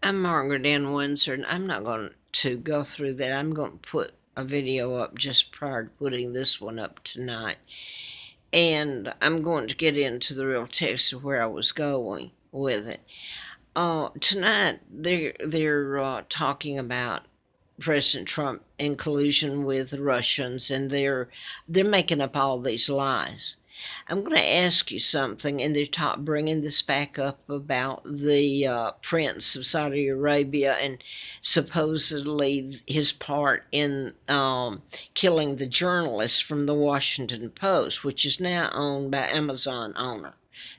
I'm Margaret Ann Windsor, and I'm not going to go through that. I'm going to put a video up just prior to putting this one up tonight. And I'm going to get into the real text of where I was going with it. Tonight, they're talking about President Trump in collusion with the Russians, and they're making up all these lies. I'm going to ask you something, and they're bringing this back up about the Prince of Saudi Arabia and supposedly his part in killing the journalist from the Washington Post, which is now owned by Amazon owner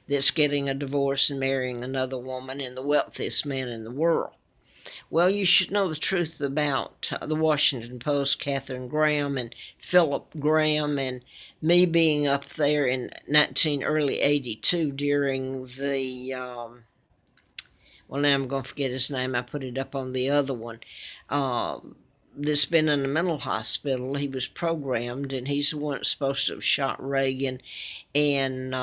that's getting a divorce and marrying another woman and the wealthiest man in the world. Well, you should know the truth about the Washington Post, Katharine Graham and Philip Graham, and me being up there in early 82 during the, well, now I'm going to forget his name. I put it up on the other one. That's been in a mental hospital. He was programmed, and he's the one that's supposed to have shot Reagan, and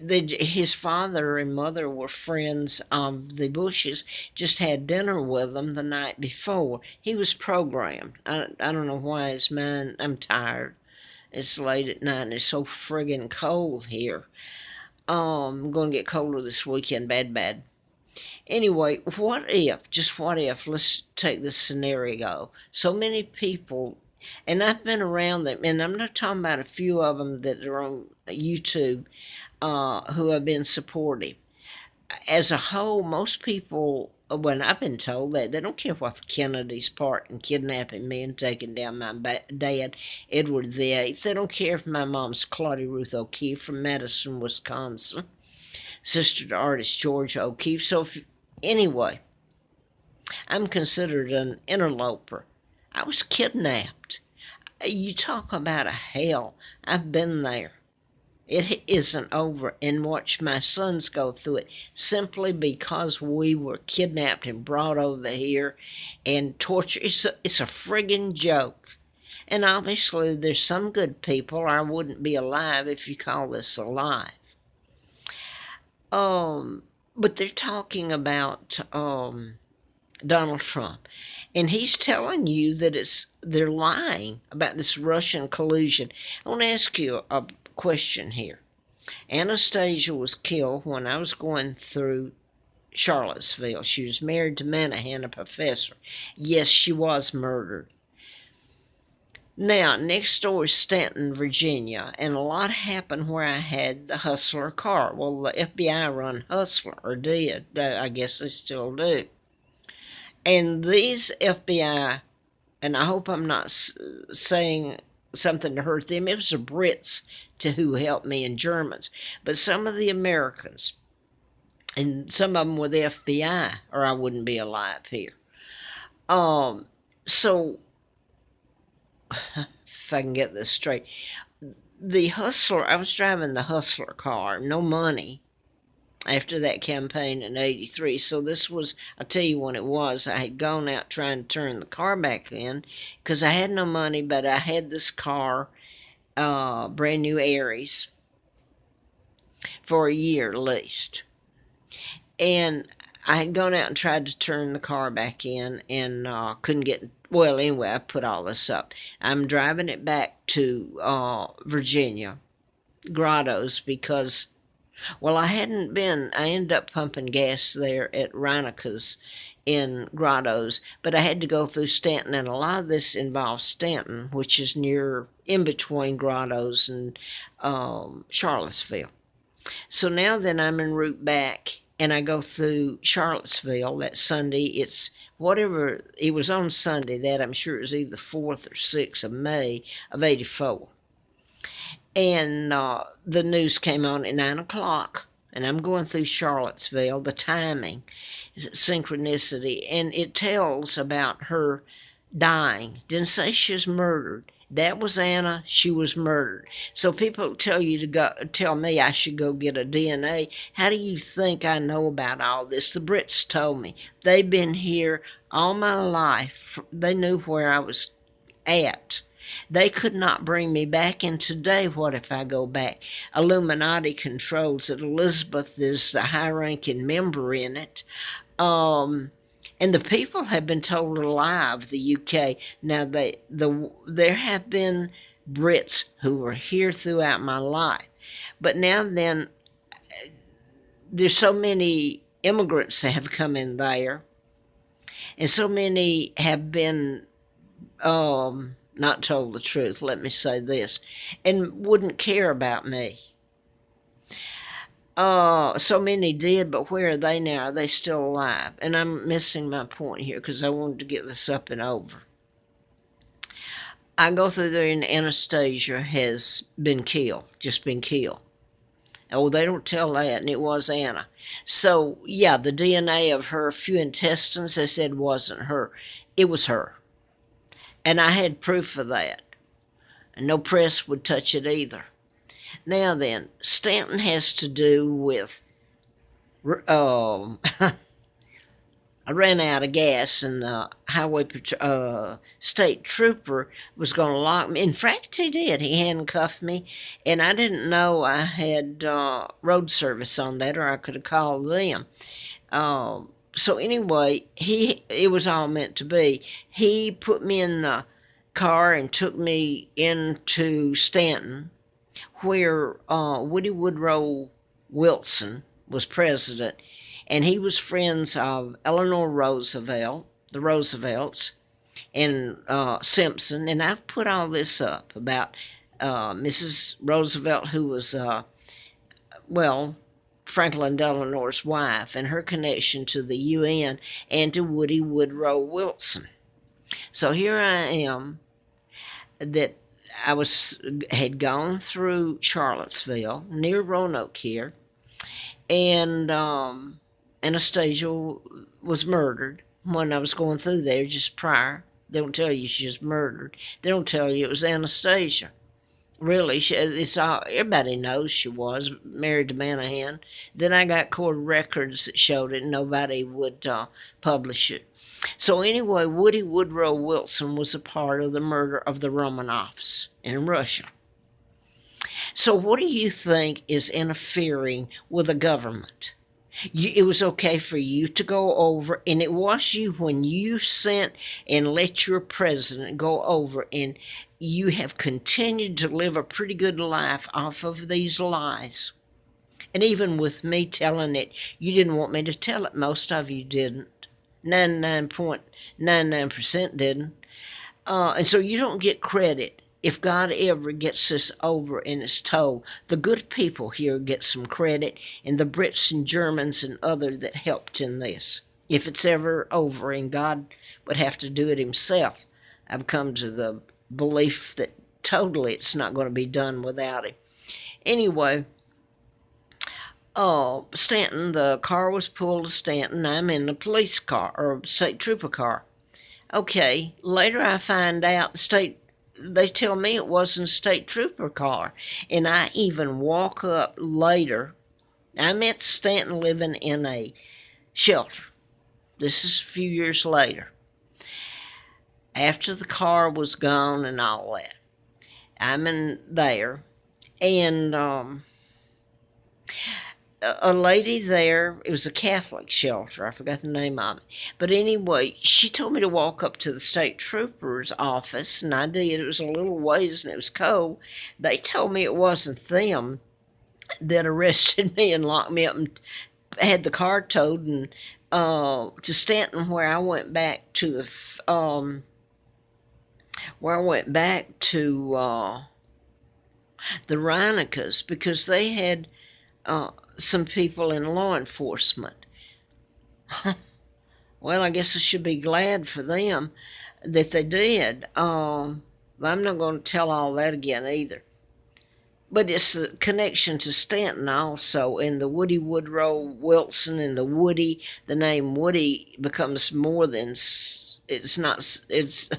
his father and mother were friends of the Bushes, just had dinner with them the night before. He was programmed. I don't know why his mind, I'm tired. It's late at night and it's so friggin' cold here. I'm going to get colder this weekend, bad. Anyway, just what if, let's take this scenario. So many people, and I've been around them, and I'm not talking about a few of them that are on YouTube, who have been supportive. As a whole, most people, when I've been told that, they don't care what the Kennedy's part in kidnapping me and taking down my dad, Edward VIII. They don't care if my mom's Claudia Ruth O'Keefe from Madison, Wisconsin, sister to artist George O'Keefe. So anyway, I'm considered an interloper. I was kidnapped. You talk about a hell. I've been there. It isn't over, and watch my sons go through it simply because we were kidnapped and brought over here and tortured. It's a friggin' joke. And obviously there's some good people, or I wouldn't be alive if you call this alive. But they're talking about Donald Trump, and he's telling you that they're lying about this Russian collusion. I want to ask you a question here. Anastasia was killed when I was going through Charlottesville. She was married to Manahan, a professor. Yes, she was murdered. Now, next door is Stanton, Virginia, and a lot happened where I had the Hustler car. Well, the FBI run Hustler, or did. I guess they still do. And these FBI, and I hope I'm not saying something to hurt them, it was the Brits who helped me, and Germans, but some of the Americans, and some of them were the FBI, or I wouldn't be alive here. So if I can get this straight, the Hustler, I was driving the Hustler car, no money after that campaign in 83. So this was, I'll tell you when it was. I had gone out trying to turn the car back in because I had no money, but I had this car, brand new Aries, for a year at least. And I had gone out and tried to turn the car back in and couldn't get, well, anyway, I put all this up. I'm driving it back to Virginia, Grottoes, because, well, I ended up pumping gas there at Reineke's in Grottoes, but I had to go through Stanton, and a lot of this involves Stanton, which is in between Grottoes and Charlottesville. So now then I'm en route back, and I go through Charlottesville that Sunday. It's whatever, it was on Sunday, that I'm sure it was either 4th or 6th of May of 84. And the news came on at 9 o'clock, and I'm going through Charlottesville. The timing is synchronicity, and it tells about her dying. Didn't say she was murdered. That was Anna. She was murdered. So people tell me I should go get a DNA. How do you think I know about all this? The Brits told me. They've been here all my life. They knew where I was at. They could not bring me back. And today, what if I go back? Illuminati controls it. Elizabeth is the high-ranking member in it. And the people have been told a lie of the UK. Now, there have been Brits who were here throughout my life. But now then, there's so many immigrants that have come in there, and so many have been not told the truth, let me say this, and wouldn't care about me. So many did, but where are they now? Are they still alive? And I'm missing my point here because I wanted to get this up and over. I go through there and Anastasia has been killed, just been killed. Oh, they don't tell that, and it was Anna. So, yeah, the DNA of her few intestines, they said wasn't her. It was her. And I had proof of that. And no press would touch it either. Now then, Stanton has to do with... I ran out of gas, and the highway state trooper was going to lock me. In fact, he did. He handcuffed me, and I didn't know I had road service on that, or I could have called them. So anyway, it was all meant to be. He put me in the car and took me into Stanton, where Woody Woodrow Wilson was president. And he was friends of Eleanor Roosevelt, the Roosevelts, and Simpson. And I've put all this up about Mrs. Roosevelt, who was, Franklin Delanor's wife, and her connection to the UN and to Woody Woodrow Wilson. So here I am, that I had gone through Charlottesville, near Roanoke here, and Anastasia was murdered when I was going through there just prior. They don't tell you she was murdered. They don't tell you it was Anastasia. Really, everybody knows she was married to Manahan. Then I got court records that showed it, and nobody would publish it. So anyway, Woody Woodrow Wilson was a part of the murder of the Romanovs in Russia. So what do you think is interfering with the government? It was okay for you to go over, and it was you when you sent and let your president go over, and you have continued to live a pretty good life off of these lies. And even with me telling it, you didn't want me to tell it. Most of you didn't. 99.99% didn't. And so you don't get credit. If God ever gets this over and it's told, the good people here get some credit, and the Brits and Germans and others that helped in this. If it's ever over, and God would have to do it himself, I've come to the belief that totally it's not going to be done without him. Anyway, Stanton, the car was pulled to Stanton. I'm in the police car, or state trooper car. Okay, later I find out they tell me it wasn't a state trooper car. And I even walk up later. I'm at Stanton living in a shelter. This is a few years later. After the car was gone and all that. I'm in there. And a lady there, it was a Catholic shelter, I forgot the name of it. But anyway, she told me to walk up to the state trooper's office, and I did. It was a little ways, and it was cold. They told me it wasn't them that arrested me and locked me up and had the car towed and to Stanton, where I went back to the Reineckes, because they had some people in law enforcement. Well, I guess I should be glad for them that they did. I'm not going to tell all that again either. But it's the connection to Stanton also, and the Woody Woodrow Wilson, and the name Woody becomes more than, it's not, it's,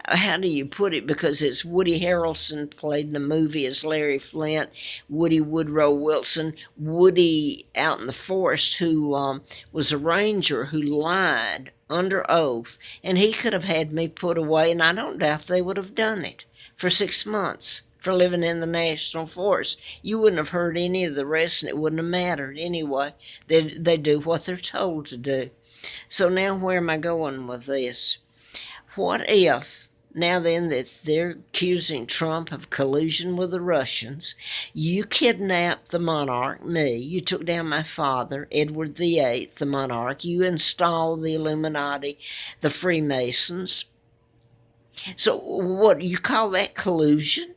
how do you put it? Because it's Woody Harrelson played in the movie as Larry Flint, Woody Woodrow Wilson, Woody out in the forest who was a ranger who lied under oath, and he could have had me put away, and I don't doubt they would have done it for 6 months for living in the national forest. You wouldn't have heard any of the rest, and it wouldn't have mattered anyway. They do what they're told to do. So now where am I going with this? What if, now then that they're accusing Trump of collusion with the Russians, you kidnapped the monarch, me, you took down my father, Edward VIII, the monarch, you installed the Illuminati, the Freemasons. So what, you call that collusion?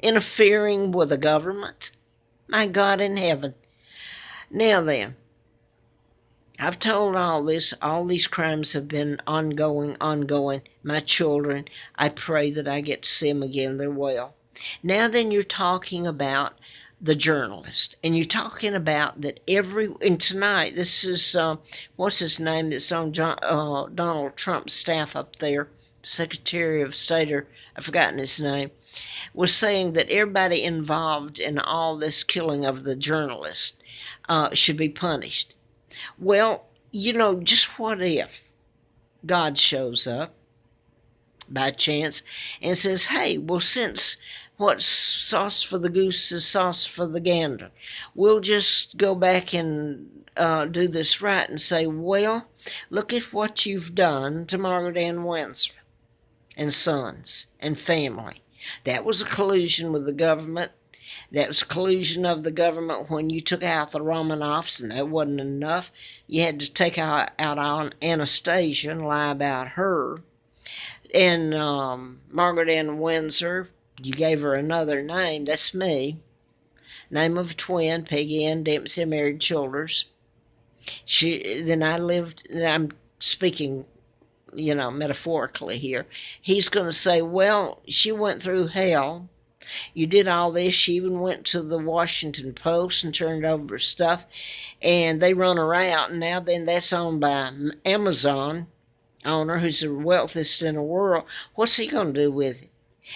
Interfering with the government? My God in heaven. Now then, I've told all this, all these crimes have been ongoing. My children, I pray that I get to see them again. They're well. Now then, you're talking about the journalist, and you're talking about that and tonight, this is, what's his name that's on Donald Trump's staff up there, Secretary of State, or I've forgotten his name, was saying that everybody involved in all this killing of the journalist should be punished. Well, just what if God shows up by chance and says, hey, well, since what's sauce for the goose is sauce for the gander, we'll just go back and do this right and say, well, look at what you've done to Margaret Ann Windsor and sons and family. That was a collusion with the government. That was a collusion of the government when you took out the Romanovs, and that wasn't enough. You had to take out on Anastasia and lie about her. And Margaret Ann Windsor, you gave her another name. That's me. Name of a twin, Peggy Ann Dempsey, married Childers. Then I lived, and I'm speaking, metaphorically here. He's going to say, well, she went through hell. You did all this. She even went to the Washington Post and turned over stuff, and they run her out. And now then, that's owned by Amazon owner, who's the wealthiest in the world. What's he going to do with it?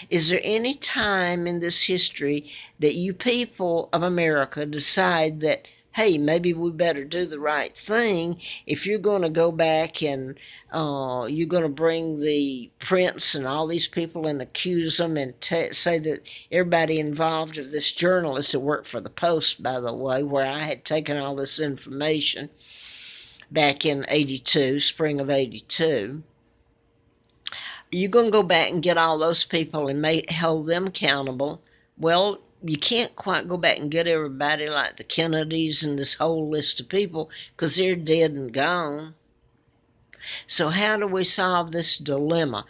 Is there any time in this history that you people of America decide that, hey, maybe we better do the right thing? If you're going to go back and you're going to bring the prince and all these people and accuse them and say that everybody involved of this journalist that worked for the Post, by the way, where I had taken all this information back in 82, spring of 82, you're going to go back and get all those people and hold them accountable. Well, you can't quite go back and get everybody like the Kennedys and this whole list of people because they're dead and gone. So how do we solve this dilemma?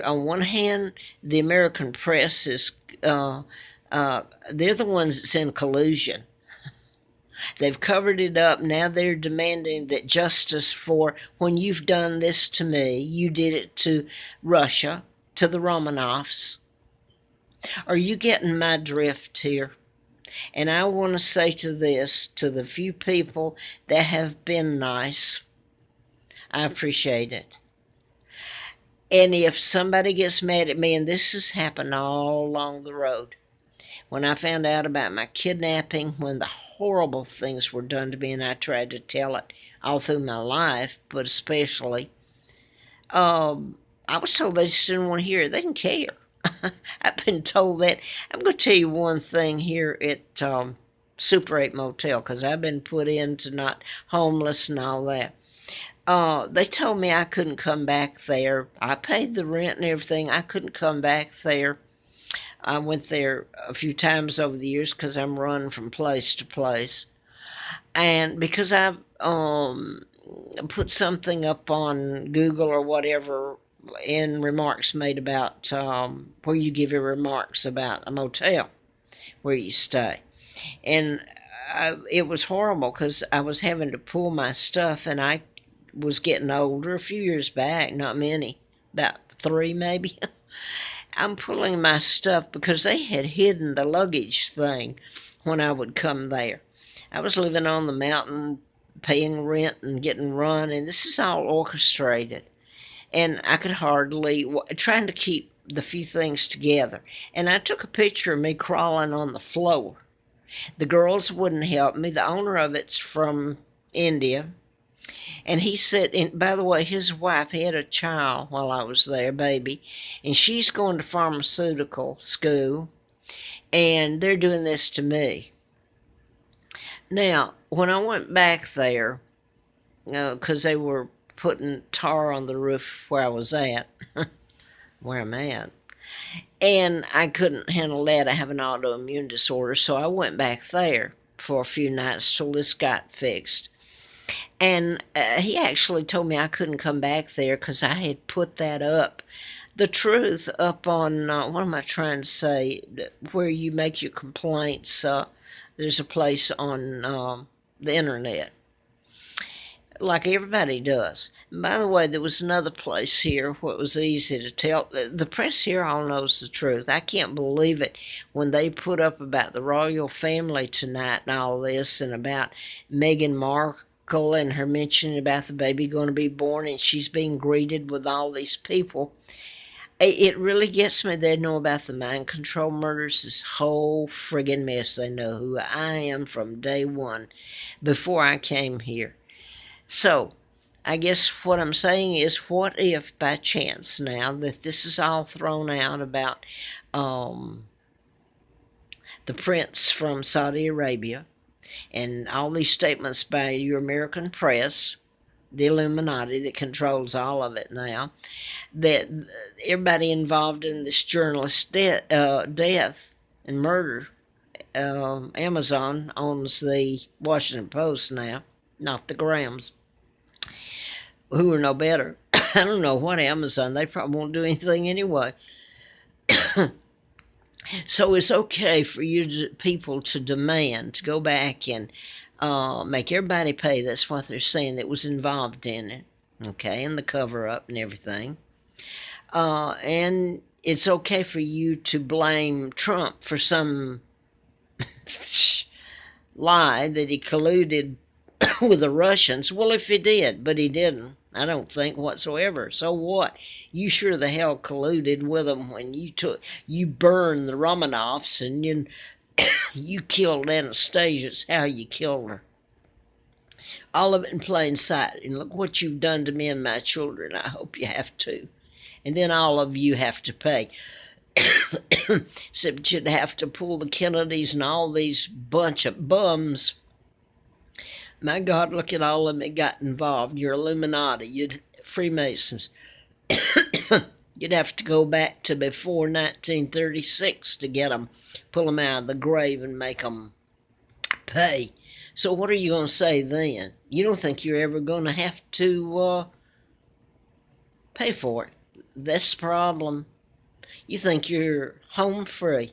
On one hand, the American press is, they're the ones that's in collusion. They've covered it up. Now they're demanding that justice for when you've done this to me, you did it to Russia, to the Romanovs. Are you getting my drift here? And I want to say to the few people that have been nice, I appreciate it. And if somebody gets mad at me, and this has happened all along the road, when I found out about my kidnapping, when the horrible things were done to me, and I tried to tell it all through my life, but especially, I was told they just didn't want to hear it. They didn't care. I've been told that. I'm going to tell you one thing here at Super 8 Motel, because I've been put into not homeless and all that. They told me I couldn't come back there. I paid the rent and everything. I couldn't come back there. I went there a few times over the years because I'm running from place to place. And because I've put something up on Google or whatever in remarks made about where you give your remarks about a motel where you stay. And it was horrible because I was having to pull my stuff, and I was getting older a few years back, not many, about 3 maybe. I'm pulling my stuff because they had hidden the luggage thing when I would come there. I was living on the mountain, paying rent and getting run, and this is all orchestrated. and I could hardly, trying to keep the few things together. And I took a picture of me crawling on the floor. The girls wouldn't help me. The owner of it's from India. And he said, and by the way, his wife had a child while I was there, baby, and she's going to pharmaceutical school, and they're doing this to me. Now, when I went back there, because they were putting tar on the roof where I was at, where I'm at, and I couldn't handle that. I have an autoimmune disorder, so I went back there for a few nights till this got fixed. And he actually told me I couldn't come back there because I had put that up. The truth up on, what am I trying to say, where you make your complaints. There's a place on the internet, like everybody does. And by the way, there was another place here where it was easy to tell. The press here all knows the truth. I can't believe it when they put up about the royal family tonight and all this, and about Meghan Markle and her mentioning about the baby going to be born, and she's being greeted with all these people. It really gets me. They know about the mind control murders, this whole friggin' mess. They know who I am from day one, before I came here. So, I guess what I'm saying is, what if by chance now that this is all thrown out about the prince from Saudi Arabia, and all these statements by your American press, the Illuminati that controls all of it now, that everybody involved in this journalist's death and murder, Amazon owns the Washington Post now, not the Grahams, who are no better. I don't know what Amazon, they probably won't do anything anyway. So it's okay for people to demand to go back and make everybody pay. That's what they're saying that was involved in it, okay, and the cover-up and everything. And it's okay for you to blame Trump for some lie that he colluded with the Russians. Well, if he did, but he didn't, I don't think whatsoever. So what? You sure the hell colluded with them when you burned the Romanovs, and you killed Anastasia. It's how you killed her. All of it in plain sight. And look what you've done to me and my children. I hope you have to. And then all of you have to pay. Except you'd have to pull the Kennedys and all these bunch of bums. My God, look at all of them that got involved. You're Illuminati. You'd Freemasons. You'd have to go back to before 1936 to get them, pull them out of the grave and make them pay. So what are you going to say then? You don't think you're ever going to have to pay for it. That's the problem. You think you're home free.